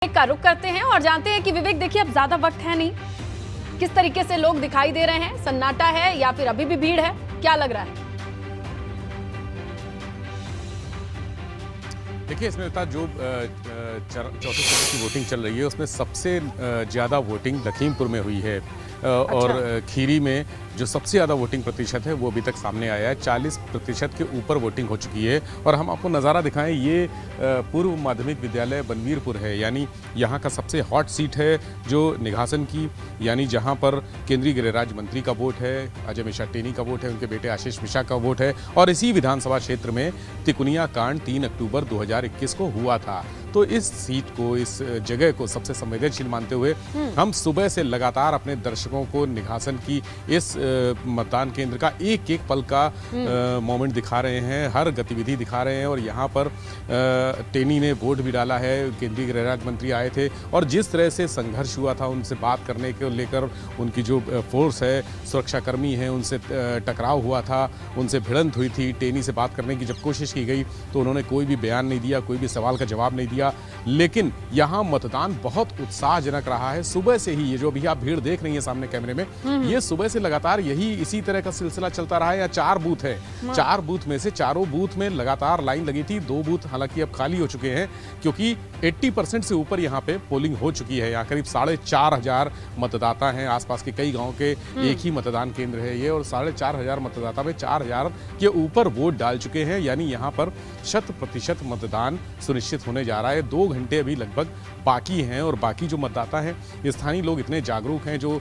का रुख करते हैं और जानते हैं कि विवेक देखिए अब ज्यादा वक्त है नहीं, किस तरीके से लोग दिखाई दे रहे हैं, सन्नाटा है या फिर अभी भी भीड़ है, क्या लग रहा है? देखिए इसमें जो चौथे चरण की वोटिंग चल रही है उसमें सबसे ज़्यादा वोटिंग लखीमपुर में हुई है और खीरी में जो सबसे ज़्यादा वोटिंग प्रतिशत है वो अभी तक सामने आया है। 40% के ऊपर वोटिंग हो चुकी है। और हम आपको नज़ारा दिखाएं, ये पूर्व माध्यमिक विद्यालय बनवीरपुर है, यानी यहाँ का सबसे हॉट सीट है जो निघासन की, यानी जहाँ पर केंद्रीय गृह राज्य मंत्री का वोट है, अजय मिश्रा टेनी का वोट है, उनके बेटे आशीष मिश्रा का वोट है। और इसी विधानसभा क्षेत्र में तिकुनिया कांड 3 अक्टूबर 2021 को हुआ था। तो इस सीट को, इस जगह को सबसे संवेदनशील मानते हुए हम सुबह से लगातार अपने दर्शकों को निघासन की इस मतदान केंद्र का एक एक पल का मोमेंट दिखा रहे हैं, हर गतिविधि दिखा रहे हैं। और यहाँ पर टेनी ने वोट भी डाला है, केंद्रीय गृह राज्य मंत्री आए थे और जिस तरह से संघर्ष हुआ था उनसे बात करने को लेकर, उनकी जो फोर्स है, सुरक्षाकर्मी हैं, उनसे टकराव हुआ था, उनसे भिड़ंत हुई थी। टेनी से बात करने की जब कोशिश की गई तो उन्होंने कोई भी बयान नहीं दिया, कोई भी सवाल का जवाब नहीं दिया। लेकिन यहाँ मतदान बहुत उत्साहजनक रहा है। सुबह से ही ये जो अभी आप भीड़ देख रही है सामने कैमरे में, ये सुबह से लगातार यही इसी तरह का सिलसिला चलता रहा है। या 4 बूथ है, 4 बूथ में से चारों बूथ में लगातार लाइन लगी थी। 2 बूथ हालांकि अब खाली हो चुके हैं क्योंकि 80% से ऊपर यहाँ पे पोलिंग हो चुकी है। यहाँ करीब 4,500 मतदाता हैं। आसपास के कई गांव के एक ही मतदान केंद्र है ये, और 4,500 मतदाता में 4,000 के ऊपर वोट डाल चुके हैं। यानी यहाँ पर 100% मतदान सुनिश्चित होने जा रहा है। 2 घंटे अभी लगभग बाकी हैं और बाकी जो मतदाता हैं, स्थानीय लोग इतने जागरूक हैं, जो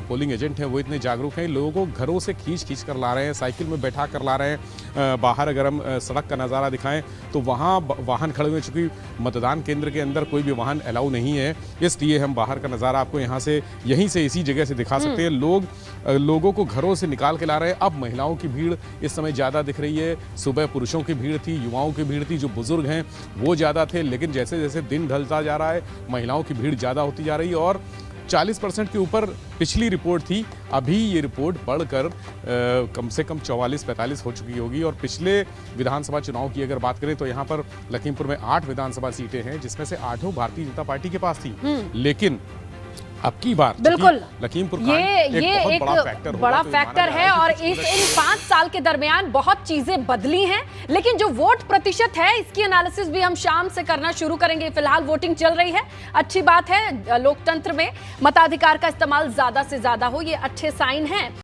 पोलिंग एजेंट हैं वो इतने जागरूक हैं, लोगों को घरों से खींच कर ला रहे हैं, साइकिल में बैठा कर ला रहे हैं। बाहर अगर हम सड़क का नज़ारा दिखाएं तो वहाँ वाहन खड़े हुए, चूँकि मतदान केंद्र के अंदर कोई भी वाहन अलाउ नहीं है, इसलिए हम बाहर का नज़ारा आपको यहाँ से, यहीं से, इसी जगह से दिखा सकते हैं। लोगों को घरों से निकाल के ला रहे हैं। अब महिलाओं की भीड़ इस समय ज़्यादा दिख रही है। सुबह पुरुषों की भीड़ थी, युवाओं की भीड़ थी, जो बुजुर्ग हैं वो ज़्यादा थे। लेकिन जैसे जैसे दिन ढलता जा रहा है, महिलाओं की भीड़ ज़्यादा होती जा रही है और 40% के ऊपर पिछली रिपोर्ट थी। अभी ये रिपोर्ट बढ़कर कम से कम 44-45 हो चुकी होगी। और पिछले विधानसभा चुनाव की अगर बात करें तो यहाँ पर लखीमपुर में 8 विधानसभा सीटें हैं, जिसमें से 8 भारतीय जनता पार्टी के पास थी। लेकिन अब की बार बिल्कुल लखीमपुर ये एक बड़ा फैक्टर है और इन 5 साल के दरमियान बहुत चीजें बदली हैं। लेकिन जो वोट प्रतिशत है, इसकी एनालिसिस भी हम शाम से करना शुरू करेंगे। फिलहाल वोटिंग चल रही है, अच्छी बात है। लोकतंत्र में मताधिकार का इस्तेमाल ज्यादा से ज्यादा हो, ये अच्छे साइन हैं।